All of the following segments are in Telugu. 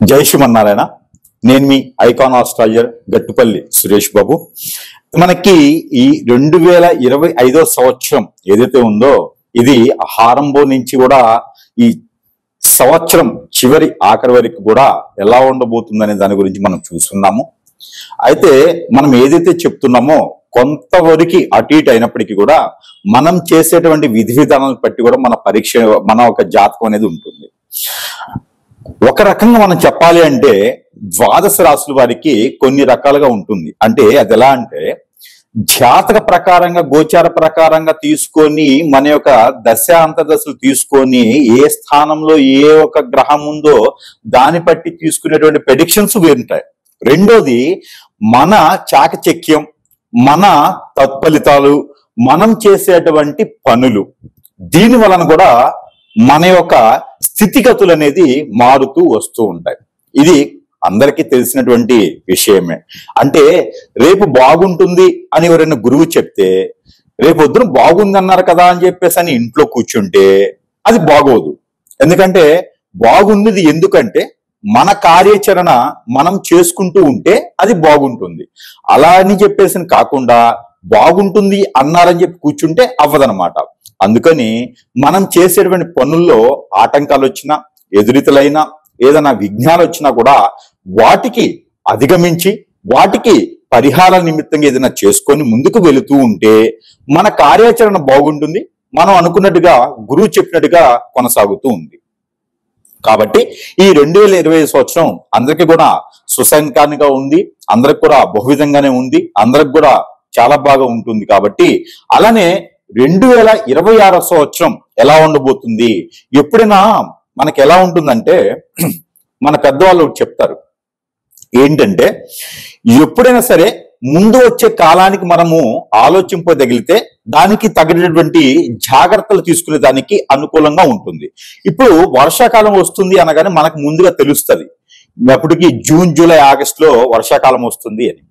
జై శ్రీమన్నారాయణ. నేను మీ ఐకాన్ ఆస్ట్రాలజర్ గట్టుపల్లి సురేష్ బాబు. మనకి ఈ 2025 సంవత్సరం ఏదైతే ఉందో ఇది ఆరంభం నుంచి కూడా ఈ సంవత్సరం చివరి ఆఖరి వరకు కూడా ఎలా ఉండబోతుందనే దాని గురించి మనం చూస్తున్నాము. అయితే మనం ఏదైతే చెప్తున్నామో కొంతవరకు అటు ఇటు అయినప్పటికీ కూడా మనం చేసేటువంటి విధి విధానాలను బట్టి కూడా మన ఒక జాతకం అనేది ఉంటుంది. ఒక రకంగా మనం చెప్పాలి అంటే ద్వాదశ రాశుల వారికి కొన్ని రకాలుగా ఉంటుంది. అంటే అది ఎలా అంటే జాతక ప్రకారంగా గోచార ప్రకారంగా తీసుకొని మన యొక్క దశ అంతర్దశలు తీసుకొని ఏ స్థానంలో ఏ ఒక గ్రహం ఉందో దాన్ని బట్టి తీసుకునేటువంటి ప్రెడిక్షన్స్ ఉంటాయి. రెండోది మన చాకచక్యం, మన తత్ఫలితాలు, మనం చేసేటువంటి పనులు, దీని వలన కూడా మన యొక్క స్థితిగతులు అనేది మారుతూ వస్తూ ఉంటాయి. ఇది అందరికీ తెలిసినటువంటి విషయమే. అంటే రేపు బాగుంటుంది అని ఎవరైనా గురువు చెప్తే రేపు పొద్దున బాగుంది అన్నారు కదా అని చెప్పేసి అని ఇంట్లో కూర్చుంటే అది బాగోదు. ఎందుకంటే బాగుంది ఎందుకంటే మన కార్యాచరణ మనం చేసుకుంటూ ఉంటే అది బాగుంటుంది. అలా అని చెప్పేసి కాకుండా బాగుంటుంది అన్నారని చెప్పి కూర్చుంటే అవ్వదనమాట. అందుకని మనం చేసేటువంటి పనుల్లో ఆటంకాలు వచ్చినా, ఎదురితలైనా, ఏదైనా విఘ్నాలు వచ్చినా కూడా వాటికి అధిగమించి వాటికి పరిహార నిమిత్తంగా ఏదైనా చేసుకొని ముందుకు వెళుతూ ఉంటే మన కార్యాచరణ బాగుంటుంది. మనం అనుకున్నట్టుగా గురువు చెప్పినట్టుగా కొనసాగుతూ ఉంది. కాబట్టి ఈ 2025 సంవత్సరం అందరికీ కూడా సుసంకారంగా ఉంది, అందరికి కూడా బహువిధంగానే ఉంది, అందరికి కూడా చాలా బాగా ఉంటుంది. కాబట్టి అలానే 2026 సంవత్సరం ఎలా ఉండబోతుంది, ఎప్పుడైనా మనకి ఎలా ఉంటుందంటే మన పెద్దవాళ్ళు చెప్తారు ఏంటంటే ఎప్పుడైనా సరే ముందు వచ్చే కాలానికి మనము ఆలోచింపదగిలితే దానికి తగినటువంటి జాగ్రత్తలు తీసుకునే దానికి అనుకూలంగా ఉంటుంది. ఇప్పుడు వర్షాకాలం వస్తుంది అనగానే మనకు ముందుగా తెలుస్తుంది అప్పటికి జూన్, జూలై, ఆగస్టులో వర్షాకాలం వస్తుంది అని.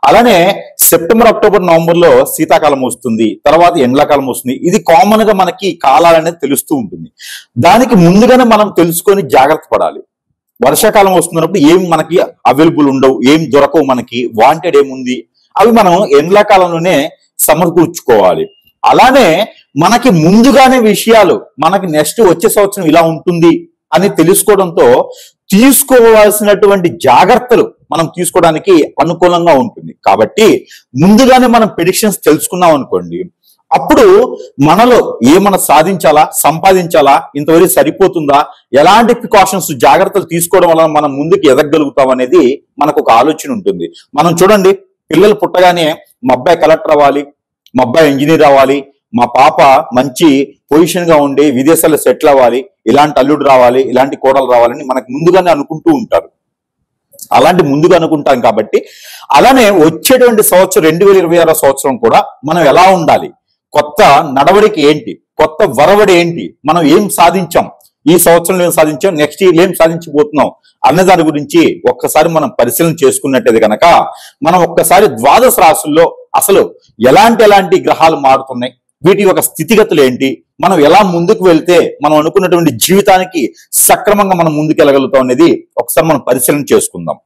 అలానే సెప్టెంబర్, అక్టోబర్, నవంబర్లో శీతాకాలం వస్తుంది, తర్వాత ఎండాకాలం వస్తుంది. ఇది కామన్ గా మనకి కాలాలు అనేది తెలుస్తూ ఉంటుంది. దానికి ముందుగానే మనం తెలుసుకొని జాగ్రత్త పడాలి. వర్షాకాలం వస్తున్నప్పుడు ఏం మనకి అవైలబుల్ ఉండవు, ఏం దొరకవు, మనకి వాంటెడ్ ఏముంది అవి మనం ఎండాకాలంలోనే సమకూర్చుకోవాలి. అలానే మనకి ముందుగానే విషయాలు మనకి నెక్స్ట్ వచ్చే సంవత్సరం ఇలా ఉంటుంది అని తెలుసుకోవడంతో తీసుకోవాల్సినటువంటి జాగ్రత్తలు మనం తీసుకోవడానికి అనుకూలంగా ఉంటుంది. కాబట్టి ముందుగానే మనం ప్రెడిక్షన్స్ తెలుసుకున్నాం అనుకోండి, అప్పుడు మనలో ఏమన్నా సాధించాలా, సంపాదించాలా, ఇంతవరకు సరిపోతుందా, ఎలాంటి ప్రికాషన్స్ జాగ్రత్తలు తీసుకోవడం వల్ల మనం ముందుకు ఎదగలుగుతాం అనేది మనకు ఒక ఆలోచన ఉంటుంది. మనం చూడండి, పిల్లలు పుట్టగానే మా అబ్బాయి కలెక్టర్ అవ్వాలి, మా అబ్బాయి ఇంజనీర్ అవ్వాలి, మా పాప మంచి పొజిషన్ గా ఉండి విదేశాల్లో సెటిల్ అవ్వాలి, ఇలాంటి అల్లుడు రావాలి, ఇలాంటి కోడలు రావాలని మనకు ముందుగానే అనుకుంటూ ఉంటారు. అలాంటి ముందుగా అనుకుంటాం. కాబట్టి అలానే వచ్చేటువంటి సంవత్సరం 2026 సంవత్సరం కూడా మనం ఎలా ఉండాలి, కొత్త నడవడికి ఏంటి, కొత్త వరవడి ఏంటి, మనం ఏం సాధించాం, ఈ సంవత్సరంలో ఏం సాధించాం, నెక్స్ట్ ఇయర్ ఏం సాధించబోతున్నాం అన్న దాని గురించి ఒక్కసారి మనం పరిశీలన చేసుకున్నట్టయితే కనుక మనం ఒక్కసారి ద్వాదశ రాశుల్లో అసలు ఎలాంటి గ్రహాలు మారుతున్నాయి, వీటి యొక్క స్థితిగతులు ఏంటి, మనం ఎలా ముందుకు వెళ్తే మనం అనుకున్నటువంటి జీవితానికి సక్రమంగా మనం ముందుకు వెళ్ళగలుగుతాం అనేది ఒకసారి మనం పరిశీలన చేసుకుందాం.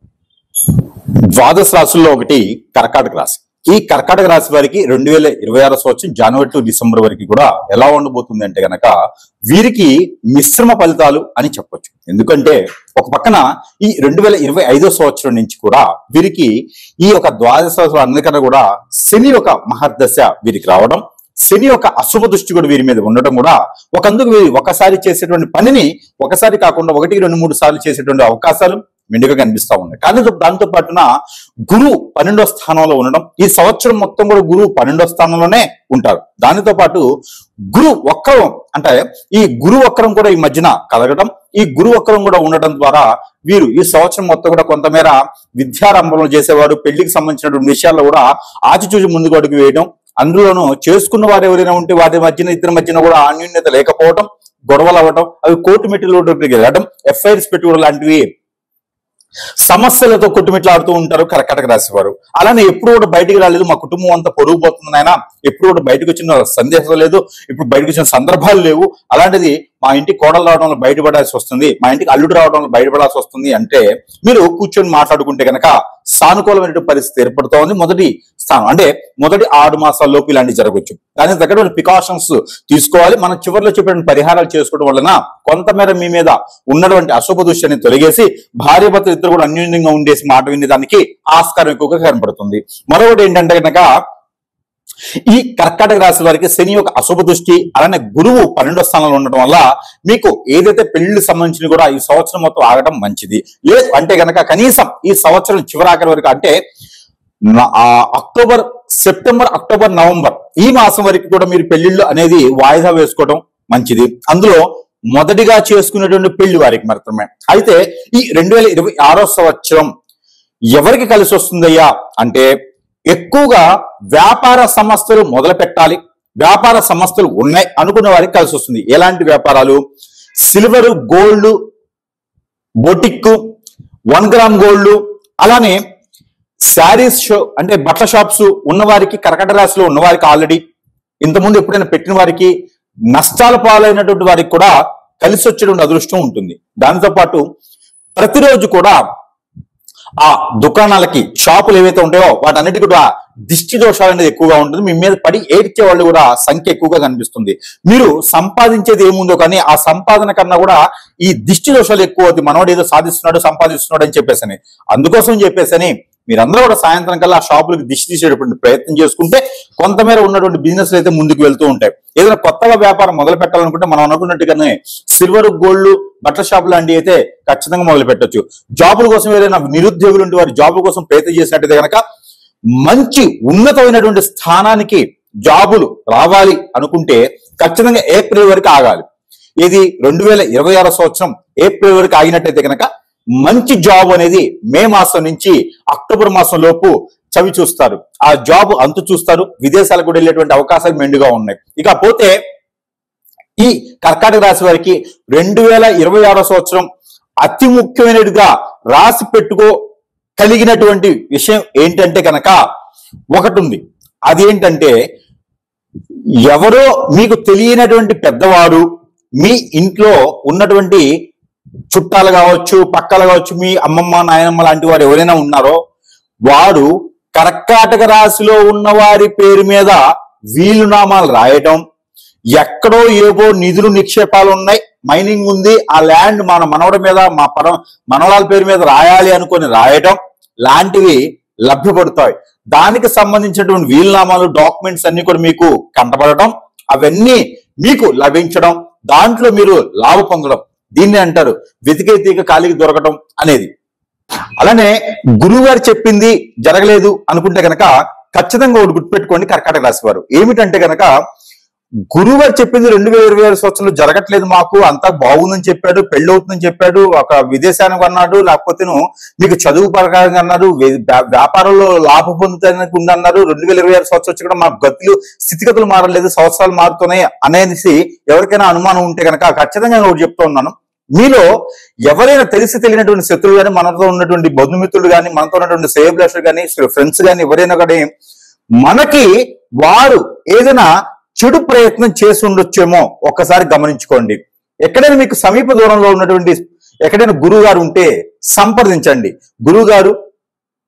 ద్వాదశ రాశుల్లో ఒకటి కర్కాటక రాశి. ఈ కర్కాటక రాశి వారికి 2026 సంవత్సరం జనవరి టు డిసెంబర్ వరకు కూడా ఎలా ఉండబోతుంది అంటే గనక వీరికి మిశ్రమ ఫలితాలు అని చెప్పొచ్చు. ఎందుకంటే ఒక పక్కన ఈ 2025 సంవత్సరం నుంచి కూడా వీరికి ఈ యొక్క ద్వాదశ రాశులు అందరికన్నా కూడా శని యొక్క మహర్దశ వీరికి రావడం, శని యొక్క అశుభ దృష్టి కూడా వీరి మీద ఉండటం కూడా ఒకందుకు వీరు ఒకసారి చేసేటువంటి పనిని ఒకసారి కాకుండా 1, 2, 3 సార్లు చేసేటువంటి అవకాశాలు మెండుగా కనిపిస్తా ఉన్నాయి. కానీ దాంతో పాటున గురువు 12వ స్థానంలో ఉండడం, ఈ సంవత్సరం మొత్తం కూడా గురువు 12వ స్థానంలోనే ఉంటారు. దానితో పాటు గురు వక్రం, అంటే ఈ గురు వక్రం కూడా ఈ మధ్యన కలగడం, ఈ గురు వక్రం కూడా ఉండటం ద్వారా వీరు ఈ సంవత్సరం మొత్తం కూడా కొంతమేర విద్యారంభంలో చేసేవారు, పెళ్లికి సంబంధించినటువంటి విషయాల్లో కూడా ఆచిచూచి ముందుకు అడుగు వేయడం, అందులోనూ చేసుకున్న వారు ఎవరైనా ఉంటే వాటి మధ్యన ఇద్దరి మధ్యన కూడా అన్యోన్యత లేకపోవడం, గొడవలు అవ్వడం, అవి కోర్టు మెట్టులు వెళ్ళడం, ఎఫ్ఐఆర్స్ పెట్టుకోవడం లాంటివి సమస్యలతో కొట్టుమిట్లాడుతూ ఉంటారు కర్కాటక రాశి వారు. అలానే ఎప్పుడు కూడా బయటికి రాలేదు, మా కుటుంబం అంతా పొరుగు పోతుంది నాయన, ఎప్పుడు కూడా బయటకు వచ్చిన సందేశం లేదు, ఇప్పుడు బయటకు వచ్చిన సందర్భాలు లేవు, అలాంటిది మా ఇంటికి కోడలు రావడంలో బయటపడాల్సి వస్తుంది, మా ఇంటికి అల్లుడు రావడంలో బయటపడాల్సి వస్తుంది అంటే మీరు కూర్చొని మాట్లాడుకుంటే కనుక సానుకూలమైన పరిస్థితి ఏర్పడుతోంది. మొదటి స్థానం అంటే మొదటి 6 మాసాల లోపు ఇలాంటివి జరగవచ్చు. దానికి తగ్గటువంటి ప్రికాషన్స్ తీసుకోవాలి. మనం చివరిలో చెప్పిన పరిహారాలు చేసుకోవడం వలన కొంతమేర మీ మీద ఉన్నటువంటి అశుభ దృష్టిని తొలగేసి భార్యాభర్తలు ఇద్దరు కూడా అన్యోన్యంగా ఉండేసి మాట వినేదానికి ఆస్కారం ఎక్కువగా కనపడుతుంది. మరొకటి ఏంటంటే కనుక ఈ కర్కాటక రాశి వారికి శని యొక్క అశుభ దృష్టి, అలానే గురువు 12వ స్థానంలో ఉండటం వల్ల మీకు ఏదైతే పెళ్లికి సంబంధించిన కూడా ఈ సంవత్సరం మొత్తం ఆగడం మంచిది. లేదు అంటే కనుక కనీసం ఈ సంవత్సరం చివరాఖరి వరకు అంటే సెప్టెంబర్, అక్టోబర్, నవంబర్ ఈ మాసం వరకు కూడా మీరు పెళ్లిళ్ళు అనేది వాయిదా వేసుకోవడం మంచిది. అందులో మొదటిగా చేసుకునేటువంటి పెళ్లి వారికి మాత్రమే. అయితే ఈ 2026వ సంవత్సరం ఎవరికి కలిసి వస్తుందయ్యా అంటే ఎక్కువగా వ్యాపార సంస్థలు మొదలు పెట్టాలి, వ్యాపార సంస్థలు ఉన్నాయి అనుకున్న వారికి కలిసి వస్తుంది. ఎలాంటి వ్యాపారాలు? Silver, gold, boutique, 1 gram gold, అలానే శారీస్ షో అంటే బట్టల షాప్స్ ఉన్నవారికి, కర్కాటక రాశిలో ఉన్నవారికి ఆల్రెడీ ఇంతకుముందు ఎప్పుడైనా పెట్టిన వారికి, నష్టాల పాలైనటువంటి వారికి కూడా కలిసి వచ్చేటువంటి అదృష్టం ఉంటుంది. దాంతో పాటు ప్రతిరోజు కూడా ఆ దుకాణాలకి, షాపులు ఏవైతే ఉంటాయో వాటన్నిటి కూడా దిష్టి దోషాలు అనేది ఎక్కువగా ఉంటుంది. మీ మీద పడి ఏడ్చే వాళ్ళు కూడా సంఖ్య ఎక్కువగా కనిపిస్తుంది. మీరు సంపాదించేది ఏముందో కానీ ఆ సంపాదన కన్నా కూడా ఈ దిష్టి దోషాలు ఎక్కువ అవుతుంది. మనవాడు ఏదో సాధిస్తున్నాడు, సంపాదిస్తున్నాడు అని చెప్పేసని. అందుకోసం చెప్పేసని మీరందరూ కూడా సాయంత్రం కల్లా ఆ షాపులకు దిష్టి తీసేటటువంటి ప్రయత్నం చేసుకుంటే కొంతమేర ఉన్నటువంటి బిజినెస్ అయితే ముందుకు వెళ్తూ ఉంటాయి. ఏదైనా కొత్తగా వ్యాపారం మొదలు పెట్టాలనుకుంటే మనం అనుకున్నట్టుగానే సిల్వర్, గోల్డ్, బట్టల షాప్ లాంటివి అయితే ఖచ్చితంగా మొదలు పెట్టొచ్చు. జాబుల కోసం ఏదైనా నిరుద్యోగులు ఉంటే వారి జాబుల కోసం ప్రయత్నం చేసినట్టయితే కనుక మంచి ఉన్నతమైనటువంటి స్థానానికి జాబులు రావాలి అనుకుంటే ఖచ్చితంగా ఏప్రిల్ వరకు ఆగాలి. ఇది 2026 సంవత్సరం ఏప్రిల్ వరకు ఆగినట్టయితే కనుక మంచి జాబ్ అనేది మే మాసం నుంచి అక్టోబర్ మాసం లోపు చవి చూస్తారు. ఆ జాబ్ అంతు చూస్తారు. విదేశాలకు కూడా వెళ్ళేటువంటి అవకాశాలు మెండుగా ఉన్నాయి. ఇకపోతే ఈ కర్కాటక రాశి వారికి 2026 సంవత్సరం అతి ముఖ్యమైనదిగా రాసి పెట్టుకో కలిగినటువంటి విషయం ఏంటంటే కనుక ఒకటి ఉంది. అదేంటంటే ఎవరో మీకు తెలియనటువంటి పెద్దవాడు మీ ఇంట్లో ఉన్నటువంటి చుట్టాలు కావచ్చు, పక్కలు కావచ్చు, మీ అమ్మమ్మ, నాయనమ్మ లాంటి వారు ఎవరైనా ఉన్నారో వారు కర్కాటక రాశిలో ఉన్న వారి పేరు మీద వీలునామాలు రాయటం, ఎక్కడో ఏవో నిధులు నిక్షేపాలు ఉన్నాయి, మైనింగ్ ఉంది, ఆ ల్యాండ్ మన మనవడి మీద, మా మనవరాల పేరు మీద రాయాలి అనుకొని రాయటం లాంటివి లభ్యపడతాయి. దానికి సంబంధించినటువంటి వీలునామాలు, డాక్యుమెంట్స్ అన్ని కూడా మీకు కంటపడటం, అవన్నీ మీకు లభించడం, దాంట్లో మీరు లాభ పొందడం, దీన్ని అంటారు వెతికే తీగ కాలికి దొరకటం అనేది. అలానే గురువు గారు చెప్పింది జరగలేదు అనుకుంటే కనుక ఖచ్చితంగా ఒకటి గుర్తుపెట్టుకోండి కర్కాటక రాశి వారు. ఏమిటంటే కనుక గురువు గారు చెప్పింది 2026 సంవత్సరంలో జరగట్లేదు, మాకు అంతా బాగుందని చెప్పాడు, పెళ్లి అవుతుందని చెప్పాడు, ఒక విదేశానికి అన్నాడు, లేకపోతే మీకు చదువు ప్రకారంగా అన్నారు, వ్యాపారంలో లాభం పొందుతానికి ఉందన్నారు, 2026 సంవత్సరం వచ్చి కూడా మా గతులు స్థితిగతులు మారలేదు, సంవత్సరాలు మారుతున్నాయి అనేసి ఎవరికైనా అనుమానం ఉంటే కనుక ఖచ్చితంగా ఒకటి చెప్తూ ఉన్నాను. మీలో ఎవరైనా తెలిసి తెలియనటువంటి శత్రువులు కానీ, మనతో ఉన్నటువంటి బంధుమిత్రులు కానీ, మనతో ఉన్నటువంటి శ్రేయభిలాషులు కానీ, ఫ్రెండ్స్ కానీ ఎవరైనా కానీ మనకి వారు ఏదైనా చెడు ప్రయత్నం చేసి ఉండొచ్చేమో ఒక్కసారి గమనించుకోండి. ఎక్కడైనా మీకు సమీప దూరంలో ఉన్నటువంటి ఎక్కడైనా గురువు గారు ఉంటే సంప్రదించండి. గురువు గారు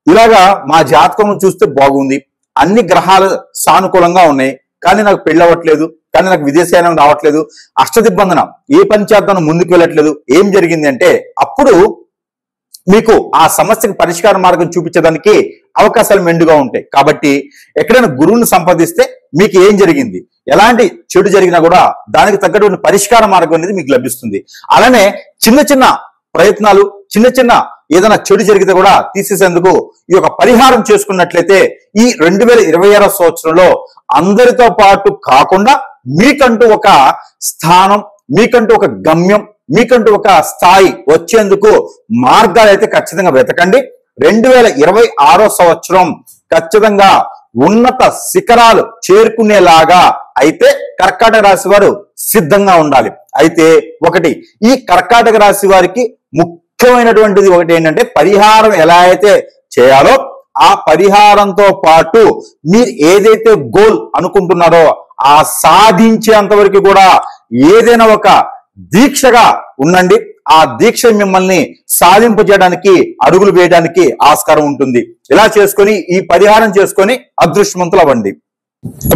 ఇలాగా మా జాతకం చూస్తే బాగుంది, అన్ని గ్రహాలు సానుకూలంగా ఉన్నాయి, కానీ నాకు పెళ్లి అవ్వట్లేదు, కానీ నాకు విదేశాయనం రావట్లేదు, అష్టదిబ్బందన, ఏ పని చేద్దాం ముందుకు వెళ్ళట్లేదు, ఏం జరిగింది అంటే అప్పుడు మీకు ఆ సమస్యకు పరిష్కార మార్గం చూపించడానికి అవకాశాలు మెండుగా ఉంటాయి. కాబట్టి ఎక్కడైనా గురువుని సంపాదిస్తే మీకు ఏం జరిగింది, ఎలాంటి చెడు జరిగినా కూడా దానికి తగ్గటువంటి పరిష్కార మార్గం అనేది మీకు లభిస్తుంది. అలానే చిన్న చిన్న ప్రయత్నాలు, చిన్న చిన్న ఏదైనా చెడు జరిగితే కూడా తీసేసేందుకు ఈ యొక్క పరిహారం చేసుకున్నట్లయితే ఈ 2026 సంవత్సరంలో అందరితో పాటు కాకుండా మీకంటూ ఒక స్థానం, మీకంటూ ఒక గమ్యం, మీకంటూ ఒక స్థాయి వచ్చేందుకు మార్గాలు అయితే ఖచ్చితంగా వెతకండి. 2026 సంవత్సరం ఖచ్చితంగా ఉన్నత శిఖరాలు చేరుకునేలాగా అయితే కర్కాటక రాశి వారు సిద్ధంగా ఉండాలి. అయితే ఒకటి, ఈ కర్కాటక రాశి వారికి ముఖ్యమైనటువంటిది ఒకటి ఏంటంటే, పరిహారం ఎలా అయితే చేయాలో ఆ పరిహారంతో పాటు మీరు ఏదైతే గోల్ అనుకుంటున్నారో ఆ సాధించేంత వరకు కూడా ఏదైనా ఒక దీక్షగా ఉండండి. ఆ దీక్ష మిమ్మల్ని సాధింపజేయడానికి, అడుగులు వేయడానికి ఆస్కారం ఉంటుంది. ఇలా చేసుకొని ఈ పరిహారం చేసుకొని అదృష్టవంతులు అవ్వండి.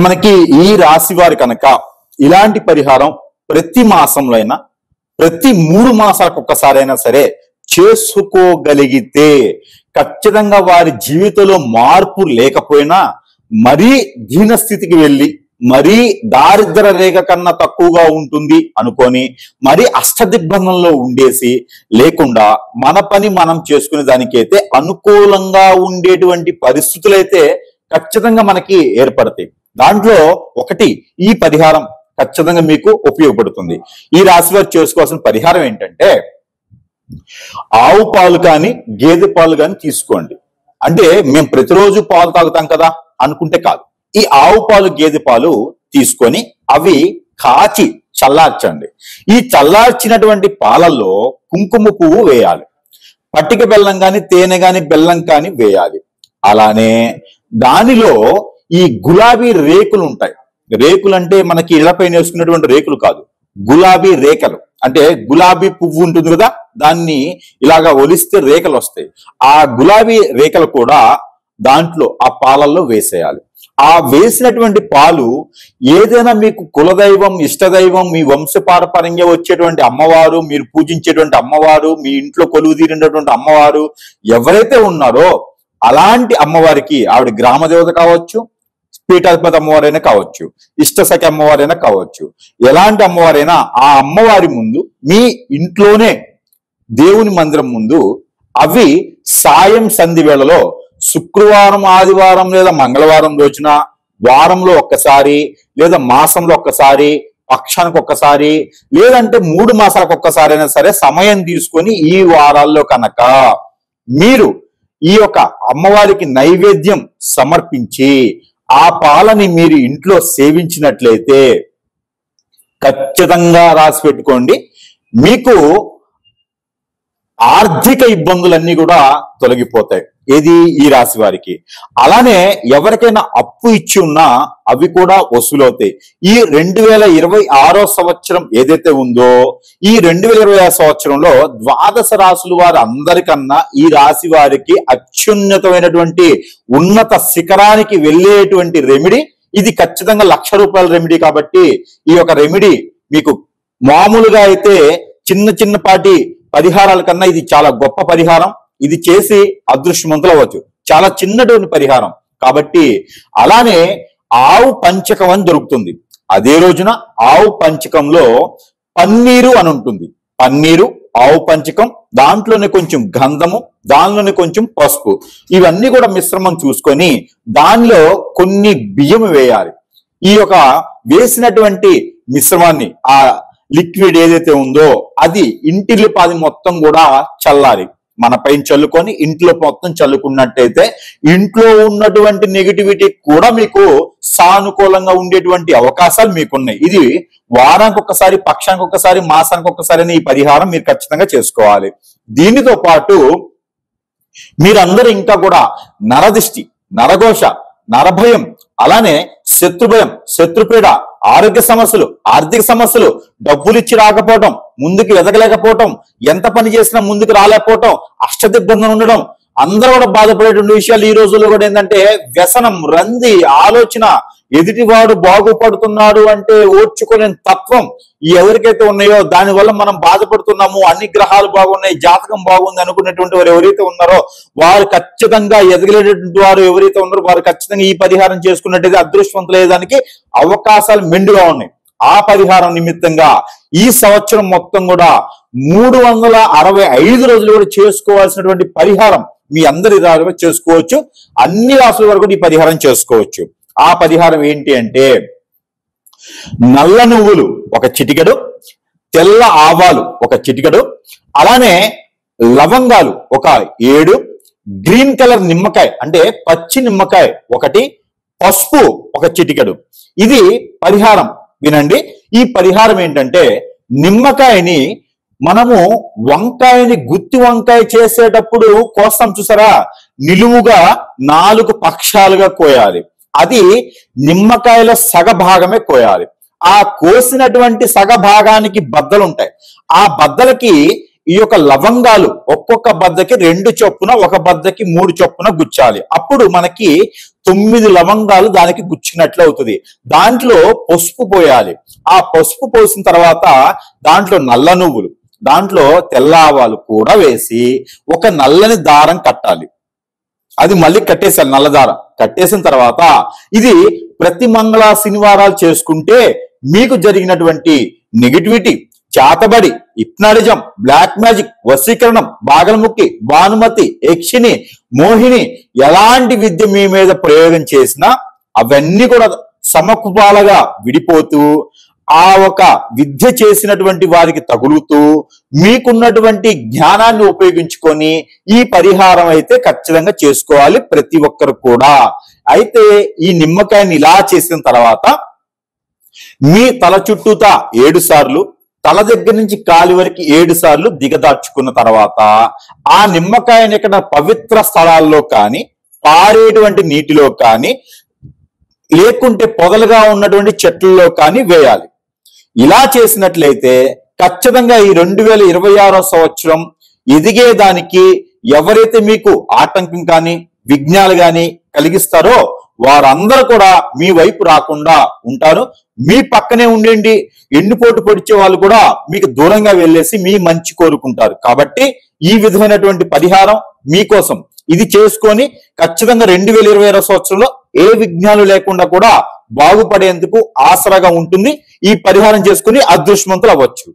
మనకి ఈ రాశి వారి కనుక ఇలాంటి పరిహారం ప్రతి మాసంలో అయినా, ప్రతి 3 మాసాలకు ఒక్కసారైనా సరే చేసుకోగలిగితే ఖచ్చితంగా వారి జీవితంలో మార్పు లేకపోయినా మరీ దీనస్థితికి వెళ్ళి, మరీ దారిద్ర రేఖ కన్నా తక్కువగా ఉంటుంది అనుకొని మరీ అష్టదిగ్బంధంలో ఉండేసి లేకుండా మన పని మనం చేసుకునే దానికైతే అనుకూలంగా ఉండేటువంటి పరిస్థితులు అయితే ఖచ్చితంగా మనకి ఏర్పడతాయి. దాంట్లో ఒకటి ఈ పరిహారం ఖచ్చితంగా మీకు ఉపయోగపడుతుంది. ఈ రాశి వారు చేసుకోవాల్సిన పరిహారం ఏంటంటే, ఆవు పాలు కానీ గేదె పాలు కానీ తీసుకోండి. అంటే మేము ప్రతిరోజు పాలు తాగుతాం కదా అనుకుంటే కాదు. ఈ ఆవు పాలు గేదె పాలు తీసుకొని అవి కాచి చల్లార్చండి. ఈ చల్లార్చినటువంటి పాలల్లో కుంకుమ పువ్వు వేయాలి. పట్టిక బెల్లం కానీ, తేనె కానీ, బెల్లం కానీ వేయాలి. అలానే దానిలో ఈ గులాబీ రేకులు ఉంటాయి. రేకులు అంటే మనకి ఇళ్లపైన వేసుకున్నటువంటి రేకులు కాదు, గులాబీ రేఖలు. అంటే గులాబీ పువ్వు ఉంటుంది కదా, దాన్ని ఇలాగా ఒలిస్తే రేఖలు వస్తాయి. ఆ గులాబీ రేఖలు కూడా దాంట్లో ఆ పాలల్లో వేసేయాలి. ఆ వేసినటువంటి పాలు ఏదైనా మీకు కులదైవం, ఇష్టదైవం, మీ వంశపారపర్యంగా వచ్చేటువంటి అమ్మవారు, మీరు పూజించేటువంటి అమ్మవారు, మీ ఇంట్లో కొలువు తీరినటువంటి అమ్మవారు ఎవరైతే ఉన్నారో అలాంటి అమ్మవారికి, ఆవిడ గ్రామదేవత కావచ్చు, పీఠాధిపతి అమ్మవారైనా కావచ్చు, ఇష్టసఖి అమ్మవారైనా కావచ్చు, ఎలాంటి అమ్మవారైనా ఆ అమ్మవారి ముందు మీ ఇంట్లోనే దేవుని మందిరం ముందు అవి సాయం సంధి వేళలో శుక్రవారం, ఆదివారం లేదా మంగళవారం రోజున, వారంలో ఒక్కసారి లేదా మాసంలో ఒక్కసారి, పక్షానికి ఒక్కసారి, లేదంటే 3 మాసాలకు ఒక్కసారి అయినా సరే సమయం తీసుకొని ఈ వారాల్లో కనుక మీరు ఈ యొక్క అమ్మవారికి నైవేద్యం సమర్పించి ఆ పాలని మీరు ఇంట్లో సేవించినట్లయితే ఖచ్చితంగా రాసి పెట్టుకోండి, మీకు ఆర్థిక ఇబ్బందులన్నీ కూడా తొలగిపోతాయి. ఏది ఈ రాశి వారికి. అలానే ఎవరికైనా అప్పు ఇచ్చి ఉన్నా అవి కూడా వసూలవుతాయి. ఈ 2026 సంవత్సరం ఏదైతే ఉందో, ఈ 2026 సంవత్సరంలో ద్వాదశ రాశుల వారు అందరికన్నా ఈ రాశి వారికి అత్యున్నతమైనటువంటి ఉన్నత శిఖరానికి వెళ్ళేటువంటి రెమెడీ ఇది. ఖచ్చితంగా ₹1,00,000 రెమెడీ కాబట్టి ఈ యొక్క రెమెడీ మీకు మామూలుగా అయితే చిన్నపాటి పరిహారాల కన్నా ఇది చాలా గొప్ప పరిహారం. ఇది చేసి అదృష్టవంతులు అవ్వచ్చు. చాలా చిన్నటువంటి పరిహారం కాబట్టి. అలానే ఆవు పంచకం అని దొరుకుతుంది. అదే రోజున ఆవు పంచకంలో పన్నీరు అని ఉంటుంది. పన్నీరు, ఆవు పంచకం, దాంట్లోనే కొంచెం గంధము, దానిలోనే కొంచెం పసుపు, ఇవన్నీ కూడా మిశ్రమం చూసుకొని దానిలో కొన్ని బియ్యం వేయాలి. ఈ యొక్క వేసినటువంటి మిశ్రమాన్ని, ఆ లిక్విడ్ ఏదైతే ఉందో అది ఇంటిల్లిపాది మొత్తం కూడా చల్లాలి. మన పైన చల్లుకొని ఇంట్లో మొత్తం చల్లుకున్నట్టయితే ఇంట్లో ఉన్నటువంటి నెగిటివిటీ కూడా మీకు సానుకూలంగా ఉండేటువంటి అవకాశాలు మీకున్నాయి. ఇది వారానికి ఒక్కసారి, పక్షానికి ఒక్కసారి, మాసానికి ఒక్కసారి ఈ పరిహారం మీరు ఖచ్చితంగా చేసుకోవాలి. దీనితో పాటు మీరందరూ ఇంకా కూడా నరదిష్టి, నరఘోష, నరభయం, అలానే శత్రుభయం, శత్రుపీడ, ఆరోగ్య సమస్యలు, ఆర్థిక సమస్యలు, డబ్బులు ఇచ్చి రాకపోవటం, ముందుకు ఎదగలేకపోవటం, ఎంత పని చేసినా ముందుకు రాలేకపోవటం, అష్టదిగ్బంధం ఉండడం, అందరూ కూడా బాధపడేటువంటి విషయాలు ఈ రోజుల్లో కూడా ఏంటంటే వ్యసనం, రంది, ఆలోచన, ఎదుటివాడు బాగుపడుతున్నాడు అంటే ఓర్చుకునే తత్వం ఎవరికైతే ఉన్నాయో దానివల్ల మనం బాధపడుతున్నాము. అన్ని గ్రహాలు బాగున్నాయి, జాతకం బాగుంది అనుకునేటువంటి వారు ఎవరైతే ఉన్నారో వారు ఖచ్చితంగా ఎదగలేటువంటి వారు ఎవరైతే ఉన్నారో వారు ఖచ్చితంగా ఈ పరిహారం చేసుకున్నట్టయితే అదృష్టవంతులయ్యేదానికి అవకాశాలు మెండుగా ఉన్నాయి. ఆ పరిహారం నిమిత్తంగా ఈ సంవత్సరం మొత్తం కూడా 365 రోజులు కూడా చేసుకోవాల్సినటువంటి పరిహారం మీ అందరి ద్వారా చేసుకోవచ్చు. అన్ని రాసుల వరకు ఈ పరిహారం చేసుకోవచ్చు. ఆ పరిహారం ఏంటి అంటే, నల్ల నువ్వులు ఒక చిటికెడు, తెల్ల ఆవాలు ఒక చిటికెడు, అలానే లవంగాలు ఒక 7, గ్రీన్ కలర్ నిమ్మకాయ అంటే పచ్చి నిమ్మకాయ ఒకటి, పసుపు ఒక చిటికెడు. ఇది పరిహారం వినండి. ఈ పరిహారం ఏంటంటే, నిమ్మకాయని మనము వంకాయని గుత్తి వంకాయ చేసేటప్పుడు కోస్తాం చూసారా, నిలువుగా 4 పక్షాలుగా కోయాలి. అది నిమ్మకాయల సగ భాగమే కోయాలి. ఆ కోసినటువంటి సగ భాగానికి బద్దలు ఉంటాయి. ఆ బద్దలకి ఈ యొక్క లవంగాలు ఒక్కొక్క బద్దకి 2 చొప్పున, ఒక బద్దకి 3 చొప్పున గుచ్చాలి. అప్పుడు మనకి 9 లవంగాలు దానికి గుచ్చినట్లు అవుతుంది. దాంట్లో పసుపు పోయాలి. ఆ పసుపు పోసిన తర్వాత దాంట్లో నల్ల నువ్వులు, దాంట్లో తెల్ల ఆవాలు కూడా వేసి ఒక నల్లని దారం కట్టాలి. అది మళ్ళీ కట్టేసాలి, నల్ల దారం కట్టేసిన తర్వాత ఇది ప్రతి మంగళ శనివారాలు చేసుకుంటే మీకు జరిగినటువంటి నెగిటివిటీ, చేతబడి, హిప్నాటిజం, బ్లాక్ మ్యాజిక్, వశీకరణం, బాగలముఖి, భానుమతి, యక్షిని, మోహిని ఎలాంటి విద్య మీ మీద ప్రయోగం చేసినా అవన్నీ కూడా సమకుపాలుగా విడిపోతూ ఆ ఒక విద్య చేసినటువంటి వారికి తగులుతూ మీకున్నటువంటి జ్ఞానాన్ని ఉపయోగించుకొని ఈ పరిహారం అయితే ఖచ్చితంగా చేసుకోవాలి ప్రతి ఒక్కరు కూడా. అయితే ఈ నిమ్మకాయని ఇలా చేసిన తర్వాత మీ తల చుట్టూతా 7 సార్లు, తల దగ్గర నుంచి కాలి వరకు 7 సార్లు దిగదార్చుకున్న తర్వాత ఆ నిమ్మకాయని ఇక్కడ పవిత్ర స్థలాల్లో కానీ, పారేటువంటి నీటిలో కానీ, లేకుంటే పొదలుగా ఉన్నటువంటి చెట్లలో కానీ వేయాలి. ఇలా చేసినట్లయితే ఖచ్చితంగా ఈ 2026వ సంవత్సరం ఎదిగేదానికి ఎవరైతే మీకు ఆటంకం కానీ విఘ్నాలు కానీ కలిగిస్తారో వారందరూ కూడా మీ వైపు రాకుండా ఉంటారు. మీ పక్కనే ఉండండి. ఎండుపోటు పొడిచే వాళ్ళు కూడా మీకు దూరంగా వెళ్ళేసి మీ మంచి కోరుకుంటారు. కాబట్టి ఈ విధమైనటువంటి పరిహారం మీకోసం ఇది చేసుకొని ఖచ్చితంగా 2026వ సంవత్సరంలో ఏ విఘ్నాలు లేకుండా కూడా బాగుపడేందుకు ఆసరాగా ఉంటుంది. ఈ పరిహారం చేసుకుని అదృష్టవంతులు అవ్వచ్చు.